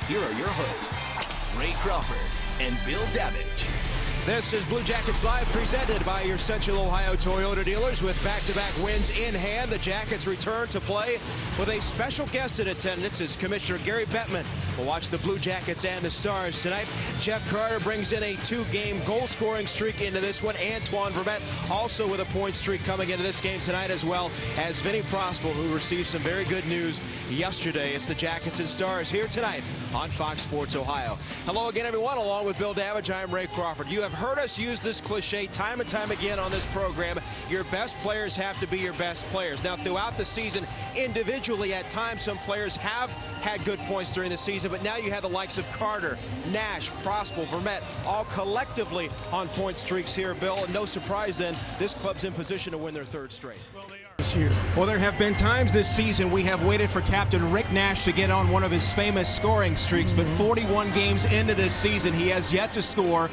Here are your hosts, Ray Crawford and Bill Davidge. This is Blue Jackets Live, presented by your Central Ohio Toyota dealers. With back-to-back wins in hand, the Jackets return to play with a special guest in attendance as Commissioner Gary Bettman will watch the Blue Jackets and the Stars tonight. Jeff Carter brings in a two-game goal-scoring streak into this one. Antoine Vermette also with a point streak coming into this game tonight, as well as Vinny Prospel, who received some very good news yesterday. It's the Jackets and Stars here tonight on Fox Sports Ohio. Hello again, everyone. Along with Bill Davidge, I'm Ray Crawford. You have heard us use this cliche time and time again on this program. Your best players have to be your best players. Now, throughout the season, individually at times, some players have had good points during the season, but now you have the likes of Carter, Nash, Prospel, Vermette, all collectively on point streaks here, Bill. And no surprise then, this club's in position to win their third straight. Well, there have been times this season we have waited for Captain Rick Nash to get on one of his famous scoring streaks, but 41 games into this season, he has yet to score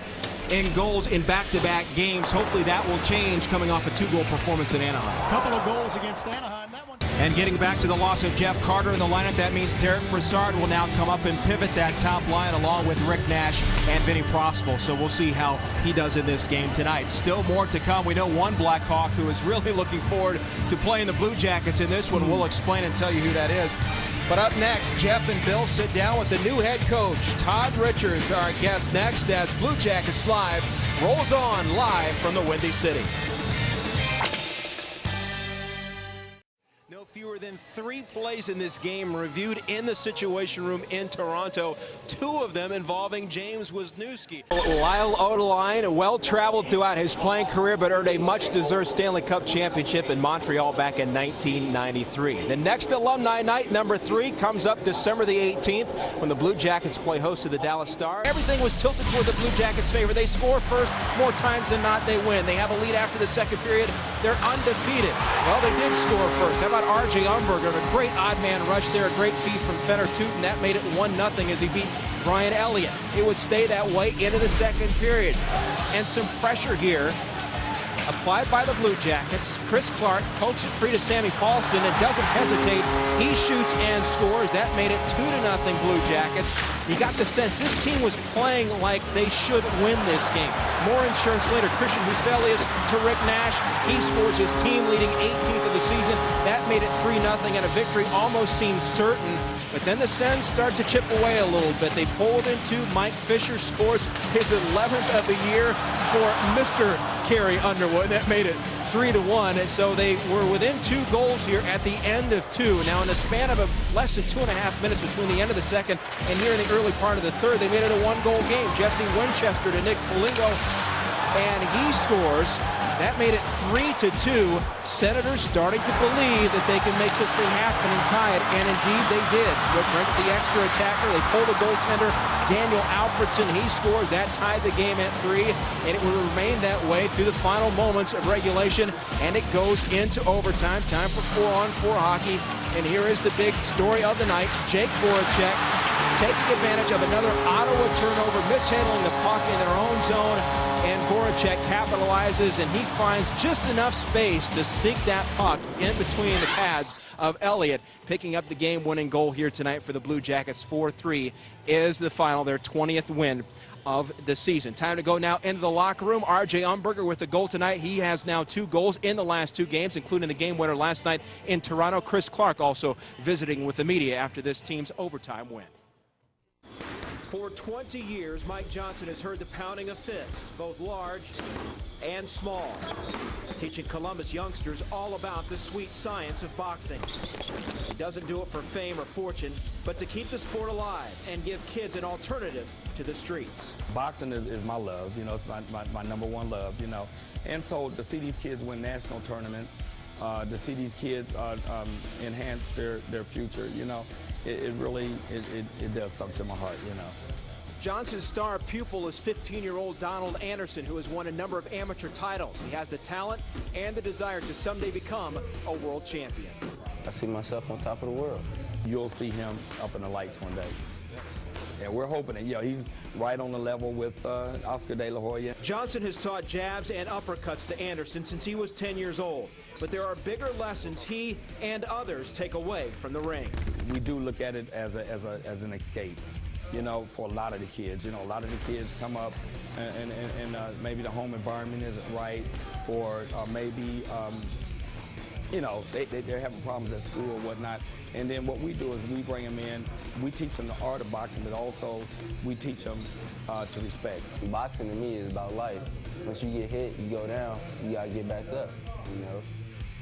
in goals in back-to-back games. Hopefully that will change coming off a two-goal performance in Anaheim. A couple of goals against Anaheim. That one. And getting back to the loss of Jeff Carter in the lineup, that means Derek Brassard will now come up and pivot that top line along with Rick Nash and Vinny Prospel. So we'll see how he does in this game tonight. Still more to come. We know one Blackhawk who is really looking forward to playing the Blue Jackets in this one. We'll explain and tell you who that is. But up next, Jeff and Bill sit down with the new head coach, Todd Richards, our guest next, as Blue Jackets Live rolls on live from the Windy City. No fewer than 3 plays in this game reviewed in the Situation Room in Toronto, 2 of them involving James Wisniewski. Lyle Odeline, well-traveled throughout his playing career, but earned a much-deserved Stanley Cup championship in Montreal back in 1993. The next alumni night, number 3, comes up December the 18th when the Blue Jackets play host to the Dallas Stars. Everything was tilted toward the Blue Jackets' favor. They score first. More times than not, they win. They have a lead after the second period. They're undefeated. Well, they did score first. How about R.J. Umberger? A great odd man rush there, a great feed from Fenner Tootin. That made it 1-0 as he beat Brian Elliott. It would stay that way into the second period. And some pressure here applied by the Blue Jackets. Chris Clark pokes it free to Sammy Paulson and doesn't hesitate. He shoots and scores. That made it 2-0 Blue Jackets. You got the sense this team was playing like they should win this game. More insurance later. Christian Huselius to Rick Nash. He scores his team-leading 18th of the season. That made it 3-0, and a victory almost seemed certain. But then the Sens start to chip away a little bit. They pulled into Mike Fisher, scores his 11th of the year for Mr. Carey Underwood. That made it 3-1, and so they were within 2 goals here at the end of 2. Now, in the span of less than 2.5 minutes between the end of the second and here in the early part of the third, they made it a 1-goal game. Jesse Winchester to Nick Foligno, and he scores. That made it 3-2. Senators starting to believe that they can make this thing happen and tie it, and indeed they did. But the extra attacker, they pull the goaltender, Daniel Alfredson, he scores. That tied the game at 3, and it will remain that way through the final moments of regulation, and it goes into overtime. Time for 4-on-4 hockey, and here is the big story of the night. Jake Voracek taking advantage of another Ottawa turnover, mishandling the puck in their own zone, and Voracek capitalizes, and he finds just enough space to sneak that puck in between the pads of Elliott, picking up the game-winning goal here tonight for the Blue Jackets. 4-3 is the final, their 20th win of the season. Time to go now into the locker room. R.J. Umberger with the goal tonight. He has now 2 goals in the last 2 games, including the game winner last night in Toronto. Chris Clark also visiting with the media after this team's overtime win. For 20 years, Mike Johnson has heard the pounding of fists, both large and small, teaching Columbus youngsters all about the sweet science of boxing. He doesn't do it for fame or fortune, but to keep the sport alive and give kids an alternative to the streets. Boxing is my love, you know, it's my #1 love, you know. And so to see these kids win national tournaments, to see these kids enhance their future, you know, it really does something to my heart, you know. Johnson's star pupil is 15-year-old Donald Anderson, who has won a number of amateur titles. He has the talent and the desire to someday become a world champion. I see myself on top of the world. You'll see him up in the lights one day. And we're hoping that, he's right on the level with Oscar De La Hoya. Johnson has taught jabs and uppercuts to Anderson since he was 10 years old. But there are bigger lessons he and others take away from the ring. We do look at it as an escape. you know, for a lot of the kids. You know, a lot of the kids come up and maybe the home environment isn't right, or maybe, you know, they're having problems at school or whatnot. And then what we do is we bring them in, we teach them the art of boxing, but also we teach them to respect. Boxing to me is about life. Once you get hit, you go down, you gotta get back up, you know.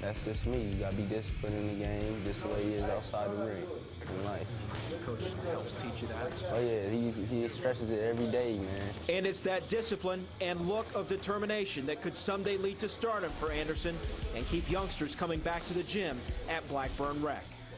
That's just me. You gotta be disciplined in the game. This is the way he is outside the ring in life. Coach helps teach you that. Oh yeah, he stresses it every day, man. And it's that discipline and look of determination that could someday lead to stardom for Anderson and keep youngsters coming back to the gym at Blackburn Rec.